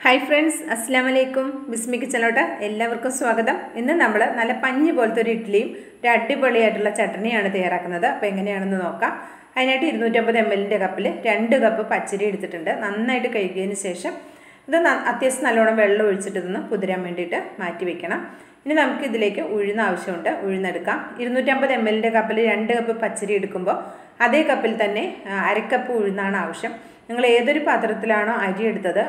Hi friends, അസ്സാം വലൈക്കും. ബിസ്മി കിച്ചണിലോട്ട് എല്ലാവർക്കും സ്വാഗതം. ഇന്ന് നമ്മൾ നല്ല പഞ്ഞി പോലത്തെ ഒരു ഇഡ്ഡലിയും ഒരു അടിപൊളിയായിട്ടുള്ള ചട്നിയാണ് തയ്യാറാക്കുന്നത്. അപ്പോൾ എങ്ങനെയാണെന്ന് നോക്കാം. അതിനായിട്ട് 250 ml കപ്പിൽ 2 കപ്പ് പച്ചരി എടുത്തിട്ടുണ്ട്. നന്നായിട്ട് കഴുകിയതിന് ശേഷം ഇത് അത്യാവശ്യം നല്ലോണം വെള്ളം ഒഴിച്ചിട്ട് ഇതൊന്ന് കുതിരാൻ വേണ്ടിയിട്ട് മാറ്റി വെക്കണം. ഇനി നമുക്ക് ഇതിലേക്ക് ഉഴുന്ന് ആവശ്യമുണ്ട്. ഉഴുന്നെടുക്കാം. 250 ml കപ്പിൽ 2 കപ്പ് പച്ചരി എടുക്കുമ്പോൾ അതേ കപ്പിൽ തന്നെ 1/2 കപ്പ് ഉഴുന്നാണ് ആവശ്യം. നിങ്ങൾ ഏതൊരു പാത്രത്തിലാണോ അരി എടുത്തത്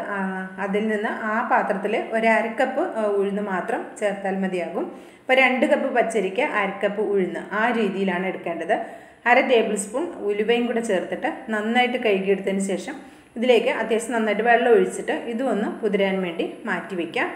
അതിൽ നിന്ന് ആ പാത്രത്തിൽ ഒരു 1/2 കപ്പ് ഉഴുന്ന് മാത്രം ചേർത്താൽ മതിയാകും. അപ്പോൾ 2 കപ്പ് പച്ചരിക്ക് 1/2 കപ്പ് ഉഴുന്ന് ആ രീതിയിലാണ് എടുക്കേണ്ടത്. 1/2 ടേബിൾ സ്പൂൺ ഉലുവയും കൂടെ ചേർത്തിട്ട് നന്നായിട്ട് കഴുകിയെടുത്തതിന് ശേഷം ഇതിലേക്ക് അത്യാവശ്യം നന്നായിട്ട് വെള്ളം ഒഴിച്ചിട്ട് ഇതും ഒന്ന് കുതിരാൻ വേണ്ടി മാറ്റി വയ്ക്കാം.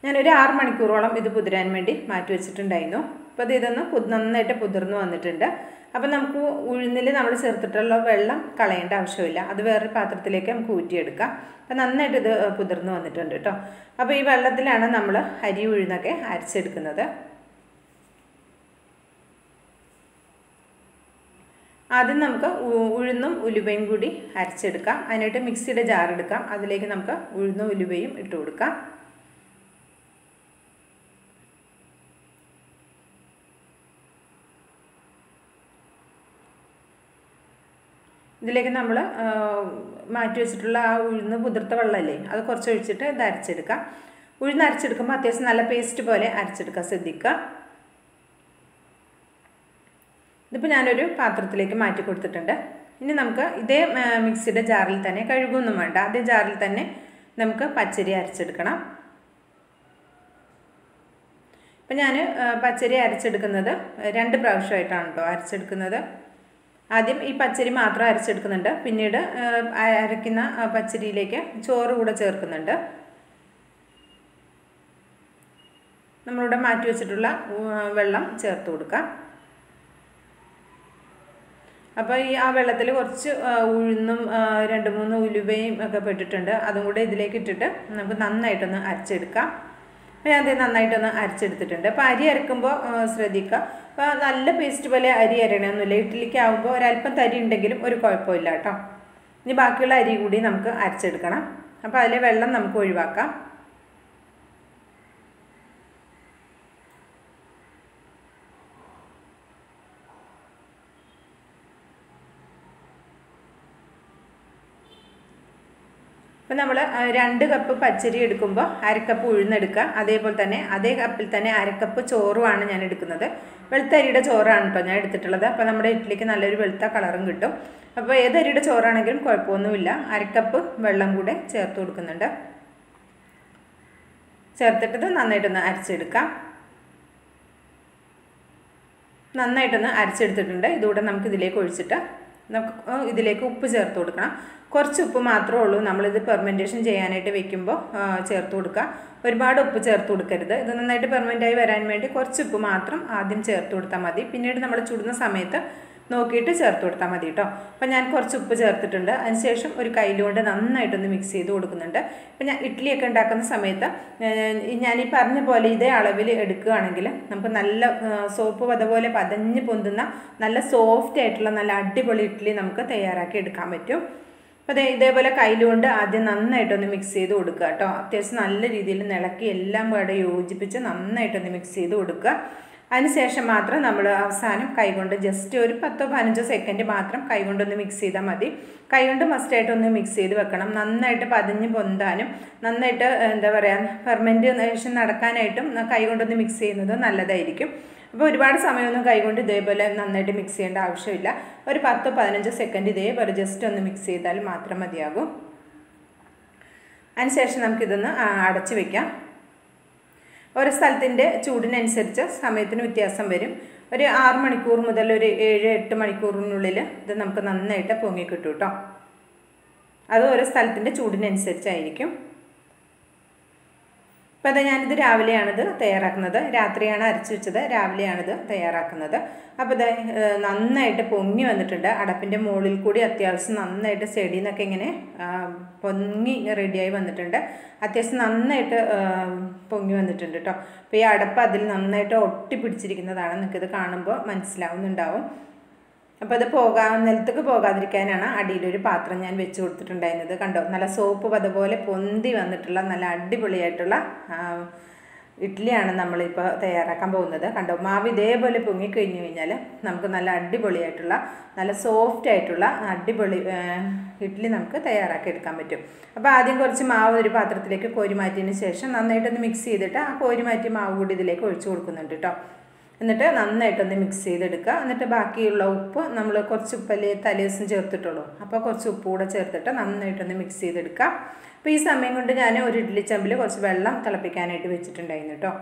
ഞാനൊരു 6 മണിക്കൂറോളം ഇത് കുതിരാൻ വേണ്ടി മാറ്റി വെച്ചിട്ടുണ്ടായിരുന്നു. അപ്പോൾ ഇതൊന്ന് നന്നായിട്ട് കുതിർന്ന് വന്നിട്ടുണ്ട്. അപ്പോൾ നമുക്ക് ഉഴുന്നിൽ നമ്മൾ ചേർത്തിട്ടുള്ള വെള്ളം കളയേണ്ട ആവശ്യമില്ല. അത് വേറൊരു പാത്രത്തിലേക്ക് നമുക്ക് ഊറ്റിയെടുക്കാം. അപ്പോൾ നന്നായിട്ട് ഇത് കുതിർന്ന് വന്നിട്ടുണ്ട് കേട്ടോ. അപ്പോൾ ഈ വെള്ളത്തിലാണ് നമ്മൾ അരി ഉഴുന്നൊക്കെ അരച്ചെടുക്കുന്നത്. ആദ്യം നമുക്ക് ഉഴുന്നും ഉലുവയും കൂടി അരച്ചെടുക്കാം. അതിനായിട്ട് മിക്സിയുടെ ജാർ എടുക്കാം. അതിലേക്ക് നമുക്ക് ഉഴുന്നും ഉലുവയും ഇട്ട് കൊടുക്കാം. ഇതിലേക്ക് നമ്മൾ മാറ്റി വെച്ചിട്ടുള്ള ആ ഉഴുന്ന് കുതിർത്ത വെള്ളമല്ലേ, അത് കുറച്ച് ഒഴിച്ചിട്ട് ഇത് അരച്ചെടുക്കാം. ഉഴുന്ന് അരച്ചെടുക്കുമ്പോൾ അത്യാവശ്യം നല്ല പേസ്റ്റ് പോലെ അരച്ചെടുക്കാൻ ശ്രദ്ധിക്കുക. ഇതിപ്പോൾ ഞാനൊരു പാത്രത്തിലേക്ക് മാറ്റി കൊടുത്തിട്ടുണ്ട്. ഇനി നമുക്ക് ഇതേ മിക്സിയുടെ ജാറിൽ തന്നെ, കഴുകൊന്നും വേണ്ട, അതേ ജാറിൽ തന്നെ നമുക്ക് പച്ചരി അരച്ചെടുക്കണം. ഇപ്പം ഞാൻ പച്ചരി അരച്ചെടുക്കുന്നത് 2 പ്രാവശ്യമായിട്ടാണ് കേട്ടോ അരച്ചെടുക്കുന്നത്. ആദ്യം ഈ പച്ചരി മാത്രം അരച്ചെടുക്കുന്നുണ്ട്. പിന്നീട് അരയ്ക്കുന്ന പച്ചരിയിലേക്ക് ചോറ് കൂടെ ചേർക്കുന്നുണ്ട്. നമ്മളിവിടെ മാറ്റി വെച്ചിട്ടുള്ള വെള്ളം ചേർത്ത് കൊടുക്കാം. അപ്പോൾ ആ വെള്ളത്തിൽ കുറച്ച് ഉഴുന്നും 2-3 ഉലുവയും ഒക്കെ പെട്ടിട്ടുണ്ട്. അതും കൂടെ ഇതിലേക്ക് ഇട്ടിട്ട് നമുക്ക് നന്നായിട്ടൊന്ന് അരച്ചെടുക്കാം. ഞാൻ അത് നന്നായിട്ടൊന്ന് അരച്ചെടുത്തിട്ടുണ്ട്. അപ്പോൾ അരി അരക്കുമ്പോൾ ശ്രദ്ധിക്കുക. അപ്പോൾ നല്ല പേസ്റ്റ് പോലെ അരി അരയണമെന്നില്ല. ഇഡ്ഡലിക്ക് ആകുമ്പോൾ ഒരല്പം തരി ഉണ്ടെങ്കിലും ഒരു കുഴപ്പമില്ല കേട്ടോ. ഇനി ബാക്കിയുള്ള അരി കൂടി നമുക്ക് അരച്ചെടുക്കണം. അപ്പോൾ അതിലെ വെള്ളം നമുക്ക് ഒഴിവാക്കാം. അപ്പോൾ നമ്മൾ 2 കപ്പ് പച്ചരി എടുക്കുമ്പോൾ 1/2 കപ്പ് ഉഴുന്നെടുക്കുക. അതേപോലെ തന്നെ അതേ കപ്പിൽ തന്നെ 1/2 കപ്പ് ചോറുമാണ് ഞാൻ എടുക്കുന്നത്. വെളുത്തരിയുടെ ചോറാണ് കേട്ടോ ഞാൻ എടുത്തിട്ടുള്ളത്. അപ്പോൾ നമ്മുടെ ഇഡ്ഡലിക്ക് നല്ലൊരു വെളുത്ത കളറും കിട്ടും. അപ്പോൾ ഏതരിയുടെ ചോറാണെങ്കിലും കുഴപ്പമൊന്നുമില്ല. 1/2 കപ്പ് വെള്ളം കൂടെ ചേർത്ത് കൊടുക്കുന്നുണ്ട്. ചേർത്തിട്ട് നന്നായിട്ടൊന്ന് അരച്ചെടുക്കാം. നന്നായിട്ടൊന്ന് അരച്ചെടുത്തിട്ടുണ്ട്. ഇതുകൂടെ നമുക്ക് ഇതിലേക്ക് ഒഴിച്ചിട്ട് നമുക്ക് ഇതിലേക്ക് ഉപ്പ് ചേർത്ത് കൊടുക്കണം. കുറച്ച് ഉപ്പ് മാത്രമേ ഉള്ളൂ. നമ്മളിത് ഫെർമെൻറ്റേഷൻ ചെയ്യാനായിട്ട് വെക്കുമ്പോൾ ചേർത്ത് കൊടുക്കുക. ഒരുപാട് ഉപ്പ് ചേർത്ത് കൊടുക്കരുത്. ഇത് നന്നായിട്ട് ഫെർമെൻറ്റായി വരാൻ വേണ്ടി കുറച്ച് ഉപ്പ് മാത്രം ആദ്യം ചേർത്ത് കൊടുത്താൽ മതി. പിന്നീട് നമ്മൾ ചുടുന്ന സമയത്ത് നോക്കിയിട്ട് ചേർത്ത് കൊടുത്താൽ മതി കേട്ടോ. അപ്പോൾ ഞാൻ കുറച്ച് ഉപ്പ് ചേർത്തിട്ടുണ്ട്. അതിനുശേഷം ഒരു കയ്യിലുകൊണ്ട് നന്നായിട്ടൊന്ന് മിക്സ് ചെയ്ത് കൊടുക്കുന്നുണ്ട്. അപ്പോൾ ഞാൻ ഇഡ്ഡലിയൊക്കെ ഉണ്ടാക്കുന്ന സമയത്ത് ഞാൻ ഈ പറഞ്ഞ പോലെ ഇതേ അളവിൽ എടുക്കുകയാണെങ്കിൽ നമുക്ക് നല്ല സോപ്പ് പത പോലെ പതഞ്ഞ് പൊന്തുന്ന നല്ല സോഫ്റ്റ് ആയിട്ടുള്ള നല്ല അടിപൊളി ഇഡ്ഡലി നമുക്ക് തയ്യാറാക്കി എടുക്കാൻ പറ്റും. അപ്പോൾ ഇതേപോലെ കയ്യിലുകൊണ്ട് ആദ്യം നന്നായിട്ടൊന്ന് മിക്സ് ചെയ്ത് കൊടുക്കുക കേട്ടോ. അത്യാവശ്യം നല്ല രീതിയിൽ ഇളക്കി എല്ലാം കൂടെ യോജിപ്പിച്ച് നന്നായിട്ടൊന്ന് മിക്സ് ചെയ്ത് കൊടുക്കുക. അതിനുശേഷം മാത്രം നമ്മൾ അവസാനം കൈകൊണ്ട് ജസ്റ്റ് ഒരു 10-15 സെക്കൻഡ് മാത്രം കൈകൊണ്ടൊന്ന് മിക്സ് ചെയ്താൽ മതി. കൈകൊണ്ട് മസ്റ്റായിട്ടൊന്ന് മിക്സ് ചെയ്ത് വെക്കണം. നന്നായിട്ട് പതിഞ്ഞ് പൊന്താനും നന്നായിട്ട് എന്താ പറയുക ഫെർമെൻറ്റേഷൻ നടക്കാനായിട്ടും കൈകൊണ്ടൊന്ന് മിക്സ് ചെയ്യുന്നത് നല്ലതായിരിക്കും. അപ്പോൾ ഒരുപാട് സമയമൊന്നും കൈകൊണ്ട് ഇതേപോലെ നന്നായിട്ട് മിക്സ് ചെയ്യേണ്ട ആവശ്യമില്ല. ഒരു 10-15 സെക്കൻഡ് ഇതേപോലെ ജസ്റ്റ് ഒന്ന് മിക്സ് ചെയ്താൽ മാത്രം മതിയാകും. അതിനുശേഷം നമുക്കിതൊന്ന് അടച്ച് വയ്ക്കാം. ഓരോ സ്ഥലത്തിൻ്റെ ചൂടിനനുസരിച്ച് സമയത്തിന് വ്യത്യാസം വരും. ഒരു 6 മണിക്കൂർ മുതൽ ഒരു 7-8 മണിക്കൂറിനുള്ളിൽ ഇത് നമുക്ക് നന്നായിട്ട് പൊങ്ങി കിട്ടും കേട്ടോ. അത് ഓരോ സ്ഥലത്തിൻ്റെ ചൂടിനനുസരിച്ചായിരിക്കും. അപ്പോൾ അത് ഞാനിത് രാവിലെയാണിത് തയ്യാറാക്കുന്നത്. രാത്രിയാണ് അരച്ച് വെച്ചത്, രാവിലെയാണിത് തയ്യാറാക്കുന്നത്. അപ്പോൾ ഇത് നന്നായിട്ട് പൊങ്ങി വന്നിട്ടുണ്ട്. അടപ്പിൻ്റെ മുകളിൽ കൂടി അത്യാവശ്യം നന്നായിട്ട് സൈഡിൽ നിന്നൊക്കെ ഇങ്ങനെ പൊങ്ങി റെഡിയായി വന്നിട്ടുണ്ട്. അത്യാവശ്യം നന്നായിട്ട് പൊങ്ങി വന്നിട്ടുണ്ട് കേട്ടോ. അപ്പോൾ ഈ അടപ്പ് അതിൽ നന്നായിട്ട് ഒട്ടി പിടിച്ചിരിക്കുന്നതാണ്. നിങ്ങൾക്കിത് കാണുമ്പോൾ മനസ്സിലാവുന്നുണ്ടാവും. അപ്പോൾ അത് നിലത്തേക്ക് പോകാതിരിക്കാനാണ് അടിയിലൊരു പാത്രം ഞാൻ വെച്ച് കൊടുത്തിട്ടുണ്ടായിരുന്നത്. കണ്ടോ, നല്ല സോപ്പ് അതുപോലെ പൊന്തി വന്നിട്ടുള്ള നല്ല അടിപൊളിയായിട്ടുള്ള ഇഡ്ഡലിയാണ് നമ്മളിപ്പോൾ തയ്യാറാക്കാൻ പോകുന്നത്. കണ്ടോ, മാവ് ഇതേപോലെ പൊങ്ങിക്കഴിഞ്ഞ് കഴിഞ്ഞാൽ നമുക്ക് നല്ല അടിപൊളിയായിട്ടുള്ള നല്ല സോഫ്റ്റ് ആയിട്ടുള്ള അടിപൊളി ഇഡ്ഡലി നമുക്ക് തയ്യാറാക്കി എടുക്കാൻ പറ്റും. അപ്പോൾ ആദ്യം കുറച്ച് മാവ് ഒരു പാത്രത്തിലേക്ക് കോരി മാറ്റിയതിന് ശേഷം നന്നായിട്ടൊന്ന് മിക്സ് ചെയ്തിട്ട് ആ കോരി മാറ്റിയ മാവ് കൂടി ഇതിലേക്ക് ഒഴിച്ചു കൊടുക്കുന്നുണ്ട് കേട്ടോ. എന്നിട്ട് നന്നായിട്ടൊന്ന് മിക്സ് ചെയ്തെടുക്കുക. എന്നിട്ട് ബാക്കിയുള്ള ഉപ്പ് നമ്മൾ കുറച്ച് ഉപ്പല്ലേ തലേദിവസം ചേർത്തിട്ടുള്ളൂ, അപ്പോൾ കുറച്ച് ഉപ്പ് കൂടെ ചേർത്തിട്ട് നന്നായിട്ടൊന്ന് മിക്സ് ചെയ്തെടുക്കുക. അപ്പോൾ ഈ സമയം കൊണ്ട് ഞാൻ ഒരു ഇഡ്ഡലി ചെമ്പിൽ കുറച്ച് വെള്ളം തിളപ്പിക്കാനായിട്ട് വെച്ചിട്ടുണ്ടായിരുന്നു കേട്ടോ.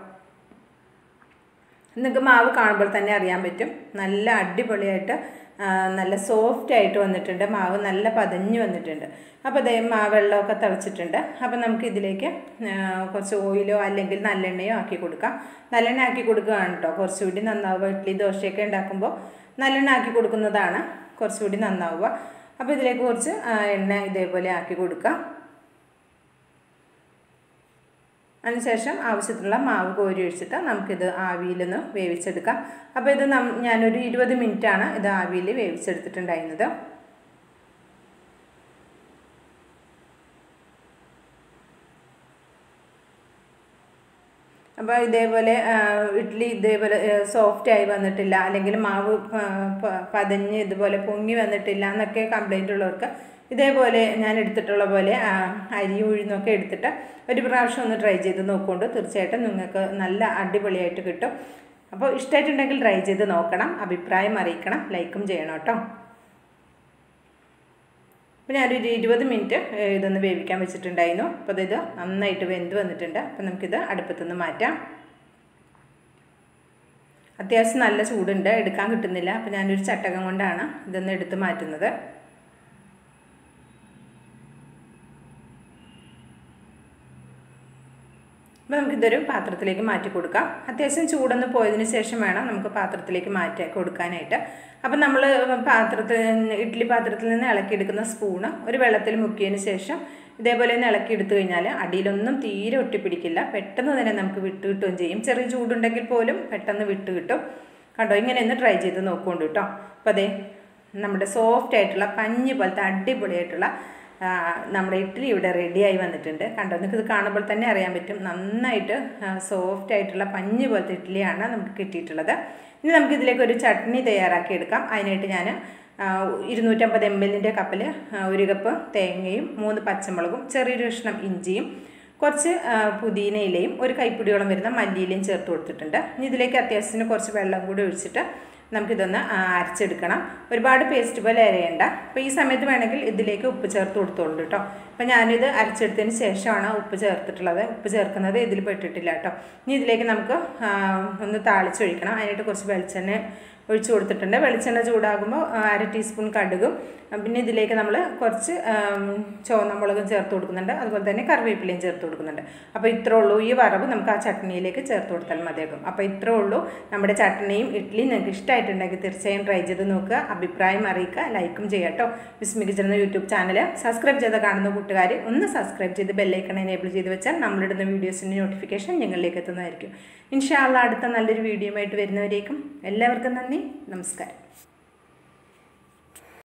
നിങ്ങൾക്ക് മാവ് കാണുമ്പോൾ തന്നെ അറിയാൻ പറ്റും നല്ല അടിപൊളിയായിട്ട് നല്ല സോഫ്റ്റ് ആയിട്ട് വന്നിട്ടുണ്ട്. മാവ് നല്ല പതഞ്ഞ് വന്നിട്ടുണ്ട്. അപ്പോൾ അതേ വെള്ളമൊക്കെ തിളച്ചിട്ടുണ്ട്. അപ്പോൾ നമുക്ക് ഇതിലേക്ക് കുറച്ച് ഓയിലോ അല്ലെങ്കിൽ നല്ലെണ്ണയോ ആക്കി കൊടുക്കാം. നല്ലെണ്ണ ആക്കി കൊടുക്കുകയാണ് കേട്ടോ കുറച്ചുകൂടി നന്നാവുക. ഇഡ്ഡലി ദോശയൊക്കെ ഉണ്ടാക്കുമ്പോൾ നല്ലെണ്ണ ആക്കി കൊടുക്കുന്നതാണ് കുറച്ചുകൂടി നന്നാവുക. അപ്പോൾ ഇതിലേക്ക് കുറച്ച് എണ്ണ ഇതേപോലെ ആക്കി കൊടുക്കാം. അതിനുശേഷം ആവശ്യത്തിനുള്ള മാവ് കോരി ഒഴിച്ചിട്ട് നമുക്കിത് ആവിയിലൊന്ന് വേവിച്ചെടുക്കാം. അപ്പോൾ ഇത് ഞാനൊരു 20 മിനിറ്റാണ് ഇത് ആവിയിൽ വേവിച്ചെടുത്തിട്ടുണ്ടായിരുന്നത്. അപ്പോൾ ഇതേപോലെ ഇഡ്ഡലി ഇതേപോലെ സോഫ്റ്റായി വന്നിട്ടില്ല, അല്ലെങ്കിൽ മാവ് പതഞ്ഞ് ഇതുപോലെ പൊങ്ങി വന്നിട്ടില്ല എന്നൊക്കെ കംപ്ലൈൻ്റ് ഉള്ളവർക്ക് ഇതേപോലെ ഞാൻ എടുത്തിട്ടുള്ള പോലെ അരി ഉഴുന്നൊക്കെ എടുത്തിട്ട് ഒരു പ്രാവശ്യം ഒന്ന് ട്രൈ ചെയ്ത് നോക്കുകൊണ്ട് തീർച്ചയായിട്ടും നിങ്ങൾക്ക് നല്ല അടിപൊളിയായിട്ട് കിട്ടും. അപ്പോൾ ഇഷ്ടമായിട്ടുണ്ടെങ്കിൽ ട്രൈ ചെയ്ത് നോക്കണം, അഭിപ്രായം അറിയിക്കണം, ലൈക്കും ചെയ്യണം കേട്ടോ. അപ്പോൾ ഞാനൊരു 20 മിനിറ്റ് ഇതൊന്ന് വേവിക്കാൻ വെച്ചിട്ടുണ്ടായിരുന്നു. അപ്പോൾ ഇത് നന്നായിട്ട് വെന്ത് വന്നിട്ടുണ്ട്. അപ്പോൾ നമുക്കിത് അടുപ്പത്തുനിന്ന് മാറ്റാം. അത്യാവശ്യം നല്ല ചൂടുണ്ട്, എടുക്കാൻ കിട്ടുന്നില്ല. അപ്പോൾ ഞാനൊരു ചട്ടകം കൊണ്ടാണ് ഇതൊന്ന് എടുത്ത് മാറ്റുന്നത്. അപ്പോൾ നമുക്കിതൊരു പാത്രത്തിലേക്ക് മാറ്റി കൊടുക്കാം. അത്യാവശ്യം ചൂടൊന്ന് പോയതിന് ശേഷം വേണം നമുക്ക് പാത്രത്തിലേക്ക് മാറ്റി കൊടുക്കാനായിട്ട്. അപ്പം നമ്മൾ ഇഡ്ഡലി പാത്രത്തിൽ നിന്ന് ഇളക്കിയെടുക്കുന്ന സ്പൂണ് ഒരു വെള്ളത്തിൽ മുക്കിയതിന് ശേഷം ഇതേപോലെ ഒന്ന് ഇളക്കിയെടുത്തു കഴിഞ്ഞാൽ അടിയിലൊന്നും തീരെ ഒട്ടിപ്പിടിക്കില്ല. പെട്ടെന്ന് തന്നെ നമുക്ക് വിട്ട് കിട്ടുകയും ചെയ്യും. ചെറിയ ചൂടുണ്ടെങ്കിൽ പോലും പെട്ടെന്ന് വിട്ട് കിട്ടും. കണ്ടോ, ഇങ്ങനെ ഒന്ന് ട്രൈ ചെയ്ത് നോക്കുകൊണ്ട് കേട്ടോ. അപ്പോൾ അതേ നമ്മുടെ സോഫ്റ്റ് ആയിട്ടുള്ള പഞ്ഞ് പോലത്തെ അടിപൊളിയായിട്ടുള്ള നമ്മുടെ ഇഡ്ഡലി ഇവിടെ റെഡിയായി വന്നിട്ടുണ്ട്. കണ്ടോ, നിങ്ങൾക്ക് ഇത് കാണുമ്പോൾ തന്നെ അറിയാൻ പറ്റും നന്നായിട്ട് സോഫ്റ്റ് ആയിട്ടുള്ള പഞ്ഞ് പോലത്തെ ഇഡ്ഡലിയാണ് നമുക്ക് കിട്ടിയിട്ടുള്ളത്. ഇനി നമുക്കിതിലേക്ക് ഒരു ചട്നി തയ്യാറാക്കി എടുക്കാം. അതിനായിട്ട് ഞാൻ 250 ml കപ്പിൽ 1 കപ്പ് തേങ്ങയും 3 പച്ചമുളകും ചെറിയൊരു കഷ്ണം ഇഞ്ചിയും കുറച്ച് പുതിന ഇലയും 1 കൈപ്പിടിയോളം വരുന്ന മല്ലിയിലയും ചേർത്ത് കൊടുത്തിട്ടുണ്ട്. ഇനി ഇതിലേക്ക് അത്യാവശ്യത്തിന് കുറച്ച് വെള്ളം കൂടി ഒഴിച്ചിട്ട് നമുക്കിതൊന്ന് അരച്ചെടുക്കണം. ഒരുപാട് പേസ്റ്റ് പോലെ അരയേണ്ട. അപ്പോൾ ഈ സമയത്ത് വേണമെങ്കിൽ ഇതിലേക്ക് ഉപ്പ് ചേർത്ത് കൊടുത്തോളൂ കേട്ടോ. അപ്പോൾ ഞാനിത് അരച്ചെടുത്തതിന് ശേഷമാണ് ഉപ്പ് ചേർത്തിട്ടുള്ളത്. ഉപ്പ് ചേർക്കുന്നത് ഇതിൽ പെട്ടിട്ടില്ല കേട്ടോ. ഇനി ഇതിലേക്ക് നമുക്ക് ഒന്ന് താളിച്ചൊഴിക്കണം. അതിനായിട്ട് കുറച്ച് വെളിച്ചെണ്ണ ഒഴിച്ചു കൊടുത്തിട്ടുണ്ട്. വെളിച്ചെണ്ണ ചൂടാകുമ്പോൾ 1/2 ടീസ്പൂൺ കടുകും പിന്നെ ഇതിലേക്ക് നമ്മൾ കുറച്ച് ചുവന്ന മുളകും ചേർത്ത് കൊടുക്കുന്നുണ്ട്. അതുപോലെ തന്നെ കറിവേപ്പിലയും ചേർത്ത് കൊടുക്കുന്നുണ്ട്. അപ്പോൾ ഇത്രേ ഉള്ളൂ. ഈ വറവ് നമുക്ക് ആ ചട്നിയിലേക്ക് ചേർത്ത് കൊടുത്താൽ മതിയാകും. അപ്പോൾ ഇത്രേ ഉള്ളൂ നമ്മുടെ ചട്നിയും ഇഡ്ഡലിയും. നിങ്ങൾക്ക് ഇഷ്ടമായിട്ടുണ്ടെങ്കിൽ തീർച്ചയായും ട്രൈ ചെയ്ത് നോക്കുക, അഭിപ്രായം അറിയിക്കുക, ലൈക്കും ചെയ്യുക കേട്ടോ. ബിസ്മി കിച്ചൺ എന്ന യൂട്യൂബ് ചാനൽ സബ്സ്ക്രൈബ് ചെയ്ത് കാണുന്ന കൂട്ടുകാർ ഒന്ന് സബ്സ്ക്രൈബ് ചെയ്ത് ബെല്ലൈക്കൺ എനേബിൾ ചെയ്ത് വെച്ചാൽ നമ്മളിടുന്ന വീഡിയോസിൻ്റെ നോട്ടിഫിക്കേഷൻ നിങ്ങളിലേക്ക് എത്തുന്നതായിരിക്കും. ഇൻഷാ അല്ലാഹ് അടുത്ത നല്ലൊരു വീഡിയോ ആയിട്ട് വരുന്നവരേക്കും എല്ലാവർക്കും നന്ദി, നമസ്കാരം.